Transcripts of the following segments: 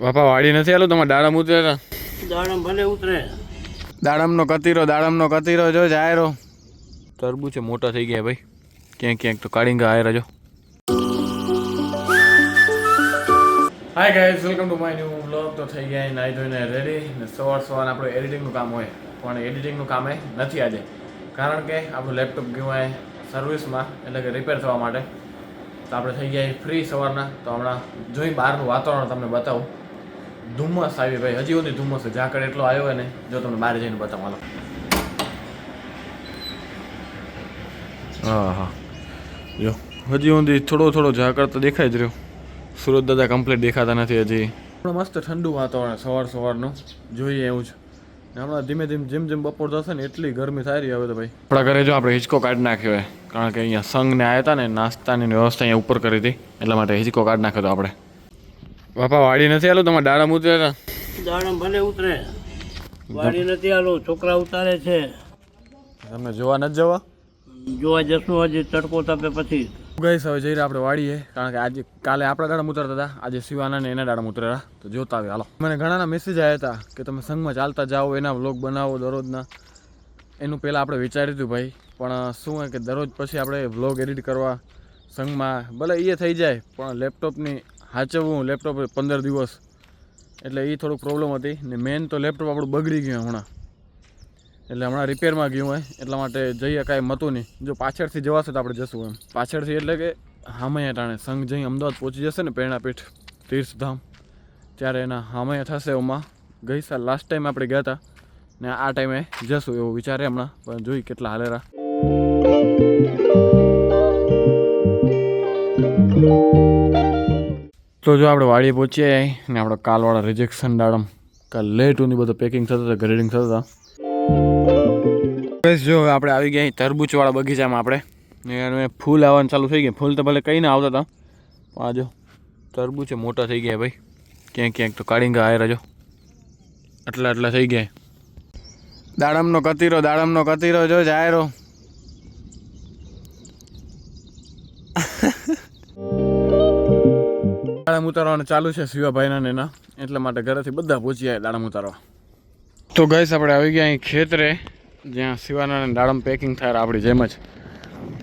બાપા વાડી નથી આલું તમારે દાડમ ઉતરે દાડમ ભલે ઉતરે. દાડમનો કતીરો જો જાયરો તરબૂચ મોટા થઈ ગયા ભાઈ, ક્યાંક ક્યાંક તો કાળીંગા આયરા જો. Hi guys, welcome to my new vlog. તો થઈ ગયા નાઈ ધોઈને રેડી ને સવાર આપણે એડિટિંગનું કામ હોય, પણ એડિટિંગનું કામ નથી આજે, કારણ કે આપણું લેપટોપ ગયું હોય સર્વિસમાં, એટલે કે રિપેર થવા માટે. તો આપણે થઈ ગયા ફ્રી સવારના. તો હમણાં જોઈ બહારનું વાતાવરણ તમને બતાવું. ધુમ્મસ આવી ભાઈ, હજી સુધી ધુમ્મસ છે. ઝાકળ એટલો આવ્યો હોય ને, જો તમને બહાર જઈને બતાવો. હાલો. હા જો હજી સુધી થોડો ઝાકળ તો દેખાય જ રહ્યો. સુરત દાદા કમ્પ્લીટ દેખાતા નથી હજી. હમણાં મસ્ત ઠંડુ વાતાવરણ સવારનું જોઈએ એવું છે. ને હમણાં ધીમે જેમ બપોર થશે ને એટલી ગરમી થાય રહી હવે તો ભાઈ. આપણા ઘરે જો આપણે હિંચકો કાઢી નાખ્યો હોય, કારણ કે અહીંયા સંઘને આવ્યા હતા ને, નાસ્તાની વ્યવસ્થા અહીંયા ઉપર કરી હતી, એટલા માટે હિંચકો કાઢી નાખ્યો હતો આપણે. બાપા વાડી નથી આલું તમારે દાડમ ઉતરે? દાડમ ભલે ઉતરે, વાડી નથી આલું. છોકરા ઉતારે છે. તમને જોવા નથી જવા? જોવા જશું હજી તડકો તપે પછી. ગઈશ હવે જઈ રહ્યા આપણે વાડીએ, કારણ કે આજે કાલે આપણા દાડમ ઉતરતા હતા, આજે શિવાના ને એના દાડમ ઉતરેલા. તો જોતા આવે હાલો. મને ઘણાના મેસેજ આવ્યા હતા કે તમે સંઘમાં ચાલતા જાઓ, એના વ્લોગ બનાવો દરરોજના. એનું પહેલાં આપણે વિચાર્યું હતું ભાઈ, પણ શું હોય કે દરરોજ પછી આપણે વ્લોગ એડિટ કરવા સંઘમાં ભલે એ થઈ જાય, પણ લેપટોપની હાચવવું, લેપટોપ 15 દિવસ એટલે એ થોડુંક પ્રોબ્લેમ હતી. ને મેન તો લેપટોપ આપણું બગડી ગયું હમણાં, એટલે હમણાં રિપેરમાં ગયું હોય, એટલા માટે જઈએ કાંઈ મતું નહીં. જો પાછળથી જવાશે તો આપણે જશું એમ. પાછળથી એટલે કે હામૈયા ટાણે સંઘ જઈ અમદાવાદ પહોંચી જશે ને, પ્રેરણાપીઠ તીર્થધામ, ત્યારે એના હામૈયા થશે. એમાં ગઈ સાલ લાસ્ટ ટાઈમ આપણે ગયા હતા ને આ ટાઈમે જશું એવું વિચારે હમણાં, પણ જોઈ કેટલા હાલેરા. તો જો આપણે વાડીએ પહોંચીએ ને આપણે કાલવાળા રિજેક્શન દાડમ, કાલ લેટ ઊની બધું પેકિંગ થતું હતું, ગ્રેડિંગ થતું હતા. જો આપણે આવી ગયા તરબૂચવાળા બગીચામાં. આપણે ફૂલ આવવાનું ચાલુ થઈ ગયા. ફૂલ તો ભલે કંઈ ના આવતા હતા, પણ આ જો તરબૂચ મોટા થઈ ગયા ભાઈ, ક્યાંક ક્યાંક તો કાળીંગા આયરા જો આટલા થઈ ગયા. દાડમનો કતીરો જો જાયરો દાડમ ઉતારવાનું ચાલુ છે શિવાભાઈના ને એના, એટલા માટે ઘરેથી બધા પહોંચી આવ્યા દાડમ ઉતારવા. તો ગઈસ આપણે આવી ગયા અહીં ખેતરે, જ્યાં શિવાના દાડમ પેકિંગ થાય આપણી જેમ જ.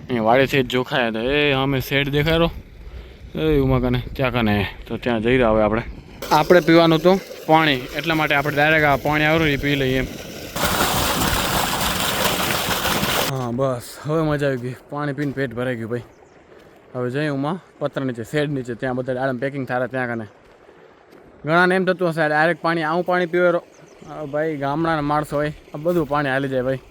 અહીંયા વાડેથી જ જોખાયા હતા. એ અમે શેડ દેખાડો એ ઉમા કને ત્યાં કને, તો ત્યાં જઈ રહ્યા હવે આપણે પીવાનું હતું પાણી, એટલા માટે આપણે ડાયરેક્ટ આ પાણી આવ્યું એ પી લઈએ એમ. હા બસ હવે મજા આવી ગઈ, પાણી પીને પેટ ભરાઈ ગયું ભાઈ. હવે જઈ ઉમાં પત્ર નીચે, શેડ નીચે, ત્યાં બધા દાડમ પેકિંગ થાય ત્યાં કને. ઘણાને એમ થતું હશે ડાયરેક્ટ પાણી આવું પાણી પીવે ભાઈ, ગામડાના માણસો હોય આ બધું પાણી હાલી જાય ભાઈ.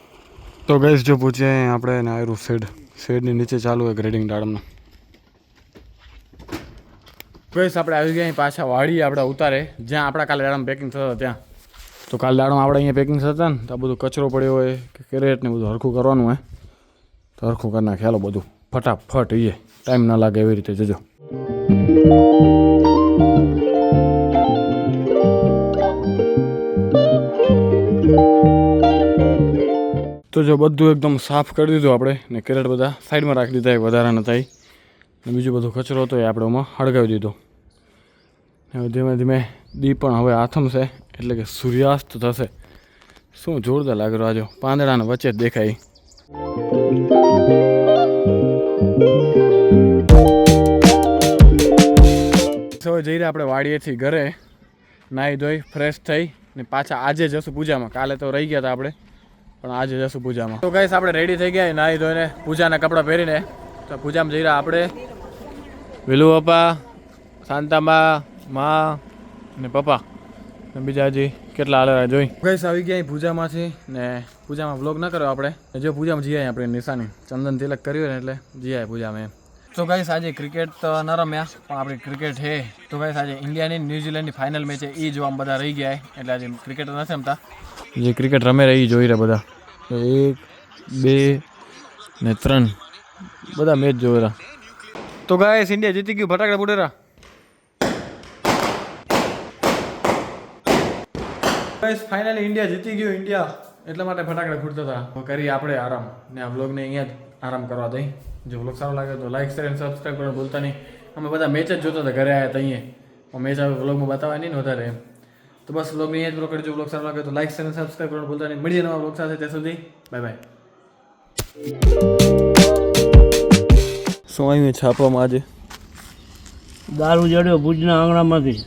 તો ગઈશ જો પૂછીએ આપણે ને આવ્યું શેડની નીચે ચાલુ હોય ગ્રેડિંગ દાડમનું. ગઈશ આપણે આવી ગયા પાછા વાડીએ આપણે ઉતારે, જ્યાં આપણા કાલે દાડમ પેકિંગ થતા ત્યાં. તો કાલે દાડમ આપણે અહીંયા પેકિંગ થતા ને, તો આ બધું કચરો પડ્યો હોય કે કેરેટ ને બધું હરખું કરવાનું હોય, તો હરખું કરી નાખે હાલો બધું ફટાફટ. એ ટાઈમ ના લાગે એવી રીતે જજો. તો જો બધું એકદમ સાફ કરી દીધું આપણે, ને કેરેટ બધા સાઈડમાં રાખી દીધા, એ વધારાના થાય. ને બીજું બધું કચરો હતો એ આપણે એમાં હળગાવી દીધો. હવે ધીમે ધીમે દી પણ હવે આથમશે, એટલે કે સૂર્યાસ્ત થશે. શું જોરદાર લાગે રહ્યો આજો, પાંદડાના વચ્ચે જ દેખાય. હવે જઈ રહ્યા આપણે વાડીએથી ઘરે, નાહી ધોઈ ફ્રેશ થઈ ને પાછા આજે જશું પૂજામાં. કાલે તો રહી ગયા હતા આપણે, પણ આજે જશું પૂજામાં. તો ગાઈસ આપણે રેડી થઈ ગયા નાહી ધોઈને, પૂજાના કપડાં પહેરીને. તો પૂજામાં જઈ રહ્યા આપણે, વિલુ પપ્પા, શાંતાબા, મા ને પપ્પા ને બીજા હજી કેટલા હાલેરા જોઈ. ગાઈસ આવી ગયા પૂજામાંથી, ને પૂજામાં વ્લોગ ન કર્યો આપણે. જો પૂજામાં જઈએ આપણે નિશાની ચંદન તિલક કર્યું ને, એટલે જઈએ પૂજામાં એમ. તો ગાઈસ આજે ક્રિકેટ તો ન રમ્યા, પણ આપણી ક્રિકેટ છે. તો ગાઈસ આજે ઇન્ડિયાની ન્યુઝીલેન્ડની ફાઇનલ મેચ છે, એ જોવામાં બધા રહી ગયા, એટલે આજે ક્રિકેટ નથી રમતા. જે ક્રિકેટ રમે રહી જોઈ રહ્યા બધા, 1, 2 ને 3 બધા મેચ જોઈ રહ્યા. તો ગાઈસ ઇન્ડિયા જીતી ગયું, ફટાકડા ફૂટેરા. ગાઈસ ફાઇનલી ઇન્ડિયા જીતી ગયું, ઇન્ડિયા, એટલા માટે ફટાકડા ફૂટતા હતા. કરીએ આપણે આરામ, ને આ વ્લોગને અહીંયા જ આરામ કરવા દઈ. જો વ્લોગ સારો લાગે તો લાઈક શેર અને સબસ્ક્રાઈબ કરવાનું ભૂલતા નહીં. અમે બધા મેચ જ જોતા હતા ઘરે આવ્યા હતા અહીંયા, મેચ આવે વ્લોગમાં બતાવવા નહીં ને વધારે એમ. તો બસ વ્લોગને અહીંયા જ પૂરો કરજો. વ્લોગ સારો લાગે તો લાઈક અને સબસ્ક્રાઈબ કરવાનું ભૂલતા નહીં. મળીએ નવા વ્લોગ સાથે. ત્યાં સુધી બાય બાય. શું આવ્યું છાપવામાં આજે? દારૂ જડ્યો ભુજના આંગણામાંથી.